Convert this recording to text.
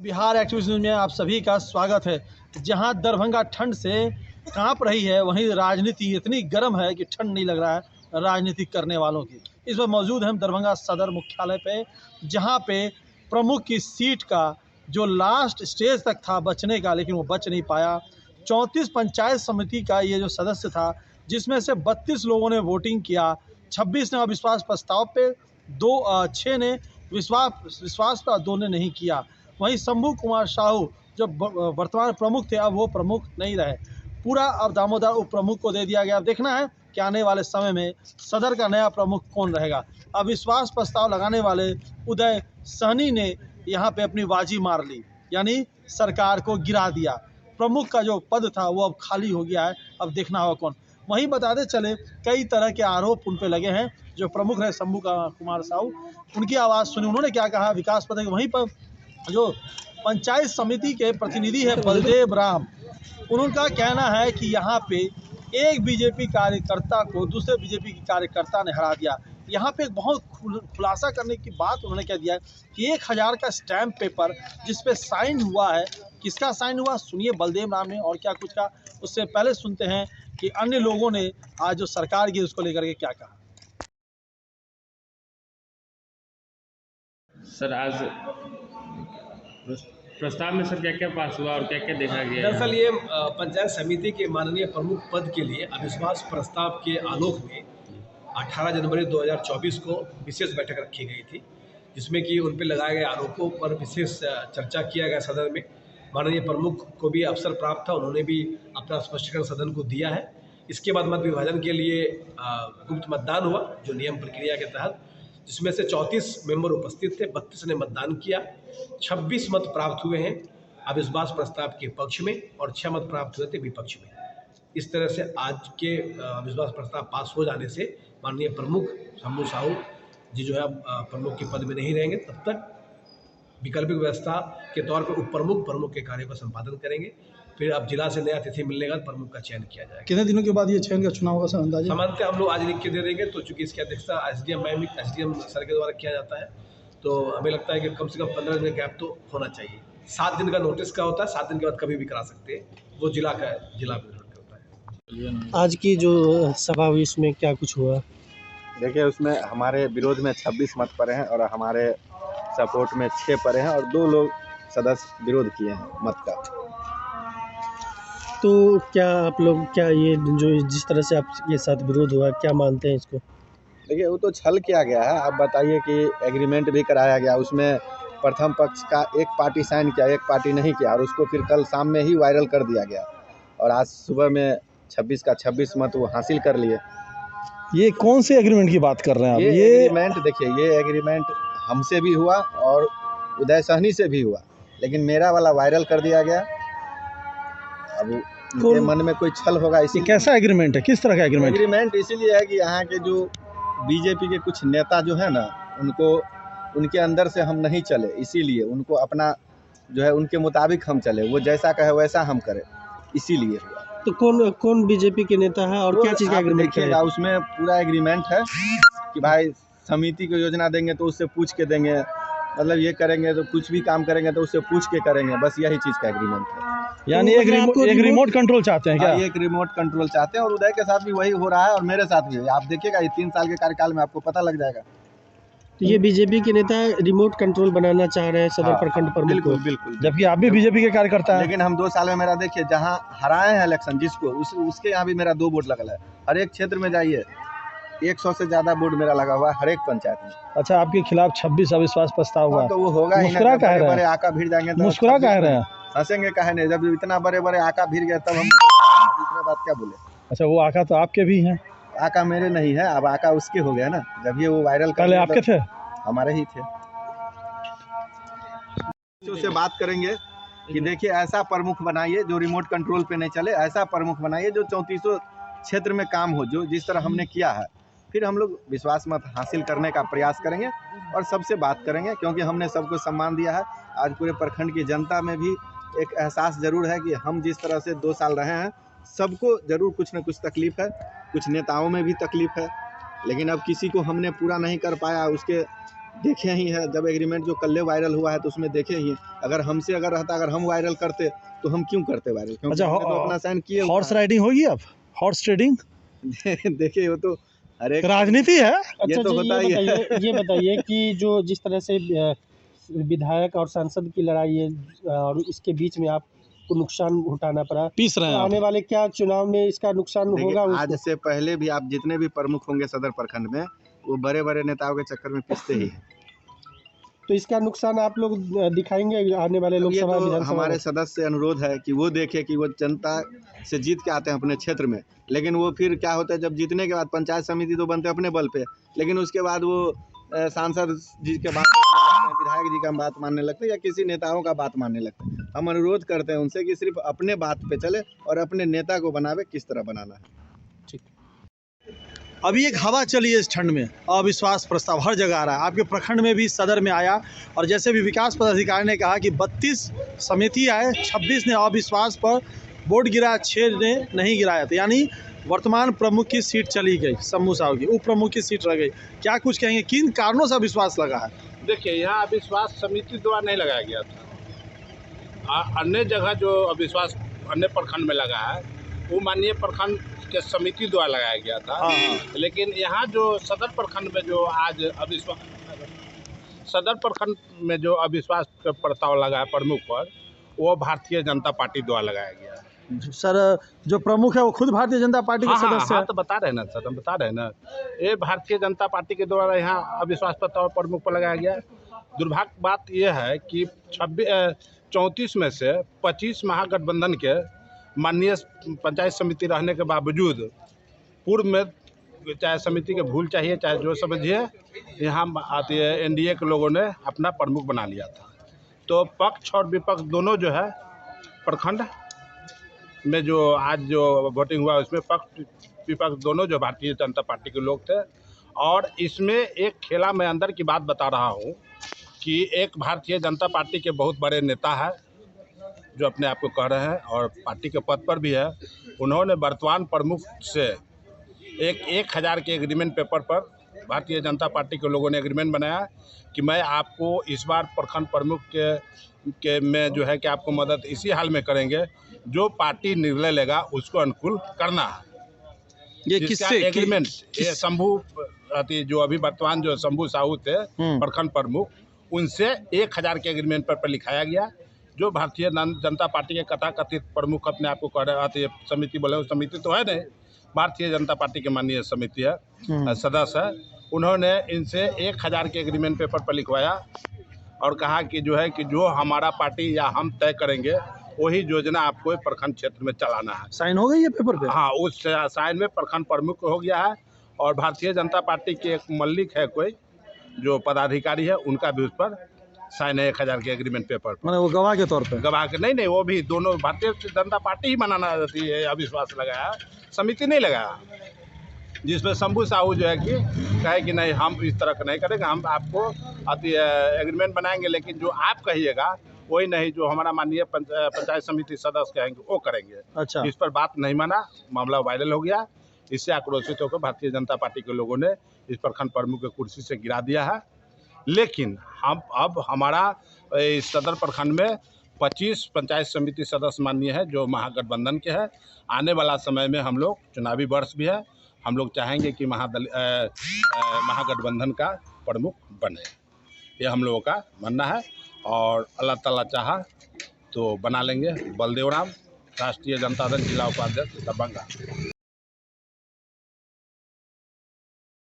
Bihar activist news में आप सभी का स्वागत है। जहां दरभंगा ठंड से कांप रही है, वहीं राजनीति इतनी गर्म है कि ठंड नहीं लग रहा है राजनीति करने वालों की। इस वक्त मौजूद हैं हम दरभंगा सदर मुख्यालय पे, जहां पे प्रमुख की सीट का जो लास्ट स्टेज तक था बचने का, लेकिन वो बच नहीं पाया। 34 पंचायत समिति का ये जो सदस्य था, जिसमें से 32 लोगों ने वोटिंग किया, 26 ने अविश्वास प्रस्ताव पे, 6 ने विश्वास पर, 2 ने नहीं किया। वहीं शंभू कुमार साहू जो वर्तमान प्रमुख थे, अब वो प्रमुख नहीं रहे। पूरा अब दामोदर उप प्रमुख को दे दिया गया। अब देखना है कि आने वाले समय में सदर का नया प्रमुख कौन रहेगा। अविश्वास प्रस्ताव लगाने वाले उदय सहनी ने यहाँ पे अपनी बाजी मार ली, यानी सरकार को गिरा दिया। प्रमुख का जो पद था वो अब खाली हो गया है, अब देखना होगा कौन। वहीं बताते चले कई तरह के आरोप उन पे लगे हैं। जो प्रमुख रहे शंभू कुमार साहू, उनकी आवाज़ सुनी, उन्होंने क्या कहा विकास पद। वहीं पर जो पंचायत समिति के प्रतिनिधि है बलदेव राम, उनका कहना है कि यहाँ पे एक बीजेपी कार्यकर्ता को दूसरे बीजेपी के कार्यकर्ता ने हरा दिया। यहाँ पे एक बहुत खुलासा करने की बात उन्होंने कह दिया है कि 1000 का स्टैम्प पेपर जिस पे साइन हुआ है, किसका साइन हुआ सुनिए बलदेव राम ने और क्या कुछ का। उससे पहले सुनते हैं कि अन्य लोगों ने आज जो सरकार की उसको लेकर के क्या कहा। सर, आज प्रस्ताव में सर क्या क्या पास हुआ और क्या क्या देखा गया? दरअसल ये पंचायत समिति के माननीय प्रमुख पद के लिए अविश्वास प्रस्ताव के आलोक में 18 जनवरी 2024 को विशेष बैठक रखी गई थी, जिसमें कि उन पर लगाए गए आरोपों पर विशेष चर्चा किया गया सदन में। माननीय प्रमुख को भी अवसर प्राप्त था, उन्होंने भी अपना स्पष्टीकरण सदन को दिया है। इसके बाद मत विभाजन के लिए गुप्त मतदान हुआ जो नियम प्रक्रिया के तहत, जिसमें से 34 मेंबर उपस्थित थे, 32 ने मतदान किया। 26 मत प्राप्त हुए हैं अविश्वास प्रस्ताव के पक्ष में और 6 मत प्राप्त हुए थे विपक्ष में। इस तरह से आज के अविश्वास प्रस्ताव पास हो जाने से माननीय प्रमुख शंभू साहू जी जो है प्रमुख के पद में नहीं रहेंगे। तब तक वैकल्पिक व्यवस्था के तौर पर उप प्रमुख के कार्य का संपादन करेंगे। फिर अब जिला से नया तिथि मिलने का प्रमुख का चयन किया जाएगा। कितने दिनों के बाद ये चयन का चुनाव का अंदाजा? सामान्यतः हम लोग आज लिख के दे देंगे, तो चूंकि इसकी अध्यक्षता एसडीएम सर के द्वारा किया जाता है, तो हमें लगता है कि कम से कम 15 दिन का गैप तो होना चाहिए। 7 दिन का नोटिस का होता है, 7 दिन के बाद कभी भी करा सकते हैं, वो जिला पे निर्भर करता है। आज की जो सभा हुई इसमें क्या कुछ हुआ? देखिए, उसमें हमारे विरोध में 26 मत पड़े हैं और हमारे सपोर्ट में 6 पड़े हैं और 2 लोग सदस्य विरोध किए हैं मत का। तो क्या आप लोग ये जो जिस तरह से आपके साथ विरोध हुआ, क्या मानते हैं इसको? देखिए, वो तो छल किया गया है। आप बताइए कि एग्रीमेंट भी कराया गया, उसमें प्रथम पक्ष का एक पार्टी साइन किया, एक पार्टी नहीं किया, और उसको फिर कल शाम में ही वायरल कर दिया गया और आज सुबह में 26 का 26 मत वो हासिल कर लिए। ये कौन से एग्रीमेंट की बात कर रहे हैं आप? ये एग्रीमेंट देखिए, ये एग्रीमेंट हमसे भी हुआ और उदय सहनी से भी हुआ, लेकिन मेरा वाला वायरल कर दिया गया। अब उनके मन में कोई छल होगा। इसी कैसा एग्रीमेंट है, किस तरह का एग्रीमेंट? एग्रीमेंट इसीलिए है कि यहाँ के जो बीजेपी के कुछ नेता जो है ना, उनको उनके अंदर से हम नहीं चले, इसीलिए उनको अपना जो है उनके मुताबिक हम चले, वो जैसा कहे वैसा हम करें, इसीलिए हुआ। तो कौन बीजेपी के नेता है और क्या चीज़ का एग्रीमेंट है? उसमें पूरा एग्रीमेंट है कि भाई समिति को योजना देंगे तो उससे पूछ के देंगे, मतलब ये करेंगे तो कुछ भी काम करेंगे तो उससे पूछ के करेंगे, बस यही चीज़ का एग्रीमेंट है। यानी एक रिमोट कंट्रोल चाहते हैं क्या? एक रिमोट कंट्रोल चाहते हैं और उदय के साथ भी वही हो रहा है और मेरे साथ भी है। आप देखिएगा, ये 3 साल के कार्यकाल में आपको पता लग जाएगा। तो ये बीजेपी के नेता रिमोट कंट्रोल बनाना चाह रहे हैं सदर प्रखंड प्रमुख को, बिल्कुल, जबकि आप भी बीजेपी के कार्यकर्ता हैं। लेकिन हम 2 साल में मेरा देखिए, जहाँ हराए हैं इलेक्शन जिसको, उसके यहाँ भी मेरा 2 वोट लगा है। हर एक क्षेत्र में जाइए 100 से ज़्यादा वोट मेरा लगा हुआ है हर एक पंचायत में। अच्छा, आपके खिलाफ 26 अविश्वास प्रस्ताव हुआ, तो वो होगा ही। मुस्कुरा कह रहे हैं, आका भीड़ जाएंगे, मुस्कुरा कह रहे हैं, हंसेंगे कहे नहीं। जब इतना बड़े आका भीड़ गए तब हम दूसरा बात क्या बोले। अच्छा, वो आका तो आपके भी हैं? आका मेरे नहीं है, अब आका उसके हो गया ना, जब ये वो वायरल कर। पहले आपके थे? हमारे ही थे। से बात करेंगे कि देखिए, ऐसा प्रमुख बनाइए जो रिमोट कंट्रोल पे नहीं चले, ऐसा प्रमुख बनाइए जो 34 क्षेत्र में काम हो, जो जिस तरह हमने किया है। फिर हम लोग विश्वास मत हासिल करने का प्रयास करेंगे और सबसे बात करेंगे, क्योंकि हमने सबको सम्मान दिया है। आज पूरे प्रखंड की जनता में भी एक एहसास ज़रूर है कि हम जिस तरह से 2 साल रहे हैं, सबको ज़रूर कुछ न कुछ तकलीफ़ है, कुछ नेताओं में भी तकलीफ़ है, लेकिन अब किसी को हमने पूरा नहीं कर पाया, उसके देखे ही है, जब एग्रीमेंट जो कल वायरल हुआ है तो उसमें देखे ही हैं। अगर हमसे अगर रहता, अगर हम वायरल करते तो हम क्यों करते वायरल, क्योंकि अच्छा, हमने तो अपना साइन किए हुआ हॉर्स राइडिंग होगी अब, हॉर्स ट्रेडिंग है। देखिए वो तो हर एक राजनीति है। अच्छा तो जी, होता ही है। ये बताइए कि जो जिस तरह से विधायक और सांसद की लड़ाई है और इसके बीच में आपको नुकसान उठाना पड़ा, पीस रहे तो हैं आने आप। वाले क्या चुनाव में इसका नुकसान देखिए, होगा आज उसको? से पहले भी आप जितने भी प्रमुख होंगे सदर प्रखंड में, वो बड़े बड़े नेताओं के चक्कर में पिसते ही हैं। तो इसका नुकसान आप लोग दिखाएंगे आने वाले ये लोकसभा तो विधानसभा हमारे में? सदस्य से अनुरोध है कि वो देखे कि वो जनता से जीत के आते हैं अपने क्षेत्र में, लेकिन वो फिर क्या होता है, जब जीतने के बाद पंचायत समिति तो बनते हैं अपने बल पे, लेकिन उसके बाद वो सांसद जी के बात मानने लगते हैं, विधायक जी का बात मानने लगते हैं या किसी नेताओं का बात मानने लगते हैं। हम अनुरोध करते हैं उनसे कि सिर्फ अपने बात पे चले और अपने नेता को बनावे, किस तरह बनाना है। अभी एक हवा चली है इस ठंड में, अविश्वास प्रस्ताव हर जगह आ रहा है। आपके प्रखंड में भी, सदर में आया, और जैसे भी विकास पदाधिकारी ने कहा कि 32 समिति आए, 26 ने अविश्वास पर वोट गिराया, 6 ने नहीं गिराया। तो यानी वर्तमान प्रमुख की सीट चली गई, शंभू साहू की, उप प्रमुख की सीट रह गई। क्या कुछ कहेंगे, किन कारणों से अविश्वास लगा है? देखिए, यहाँ अविश्वास समिति द्वारा नहीं लगाया गया था। अन्य जगह जो अविश्वास अन्य प्रखंड में लगा है वो माननीय प्रखंड के समिति द्वारा लगाया गया था। हाँ। लेकिन यहाँ जो सदर प्रखंड में जो आज अविश्वास, सदर प्रखंड में जो अविश्वास का प्रस्ताव लगा है प्रमुख पर, वो भारतीय जनता पार्टी द्वारा लगाया गया है। सर, जो प्रमुख है वो खुद भारतीय जनता पार्टी के सदस्य हाँ, है। तो बता रहे हैं ना सर, हम बता रहे हैं ना, ये भारतीय जनता पार्टी के द्वारा यहाँ अविश्वास प्रस्ताव प्रमुख पर लगाया गया। दुर्भाग्य बात यह है कि 34 में से 25 महागठबंधन के माननीय पंचायत समिति रहने के बावजूद पूर्व में चाहे समिति के भूल चाहिए चाहे जो समझिए, यहाँ आती है एनडीए के लोगों ने अपना प्रमुख बना लिया था। तो पक्ष और विपक्ष दोनों जो है प्रखंड में जो आज जो वोटिंग हुआ उसमें पक्ष विपक्ष दोनों जो भारतीय जनता पार्टी के लोग थे। और इसमें एक खेला मैं अंदर की बात बता रहा हूँ कि एक भारतीय जनता पार्टी के बहुत बड़े नेता है जो अपने आप को कह रहे हैं और पार्टी के पद पर भी है। उन्होंने वर्तमान प्रमुख से 1000 के एग्रीमेंट पेपर पर भारतीय जनता पार्टी के लोगों ने एग्रीमेंट बनाया कि मैं आपको इस बार प्रखंड प्रमुख के में जो है कि आपको मदद इसी हाल में करेंगे जो पार्टी निर्णय लेगा उसको अनुकूल करना है। ये जिसका किससे एग्रीमेंट ये शंभू जो अभी वर्तमान जो शंभू साहू थे प्रखंड प्रमुख, उनसे 1000 के एग्रीमेंट पर लिखाया गया। जो भारतीय जनता पार्टी के कथाकथित प्रमुख अपने आप को कह रहे हैं, समिति बोले, समिति तो है नहीं, भारतीय जनता पार्टी के माननीय समिति है, सदस्य है, उन्होंने इनसे 1000 के एग्रीमेंट पेपर पर लिखवाया और कहा कि जो है कि जो हमारा पार्टी या हम तय करेंगे वही योजना आपको प्रखंड क्षेत्र में चलाना है। साइन हो गई है पेपर पे? हाँ, उस साइन में प्रखंड प्रमुख हो गया है और भारतीय जनता पार्टी के एक मल्लिक है कोई जो पदाधिकारी है, उनका भी उस पर साइन है 1000 के एग्रीमेंट पेपर पर। मैंने वो गवाह के तौर पे? गवाह के नहीं, वो भी दोनों भारतीय जनता पार्टी ही बनाना रहती है, अविश्वास लगाया, समिति नहीं लगाया। जिसमें शंभू साहू जो है कि कहे कि नहीं हम इस तरह का नहीं करेंगे, हम आपको एग्रीमेंट बनाएंगे लेकिन जो आप कहिएगा वही नहीं, जो हमारा माननीय पंचायत समिति सदस्य कहेंगे वो करेंगे। अच्छा। इस पर बात नहीं माना, मामला वायरल हो गया। इससे आक्रोशित होकर भारतीय जनता पार्टी के लोगों ने इस प्रखंड प्रमुख को कुर्सी से गिरा दिया है। लेकिन हम अब हमारा इस सदर प्रखंड में 25 पंचायत समिति सदस्य माननीय है जो महागठबंधन के हैं। आने वाला समय में हम लोग, चुनावी वर्ष भी है, हम लोग चाहेंगे कि महागठबंधन का प्रमुख बने, ये हम लोगों का मानना है और अल्लाह ताला चाहा तो बना लेंगे। बलदेव राम, राष्ट्रीय जनता दल जिला उपाध्यक्ष दरभंगा।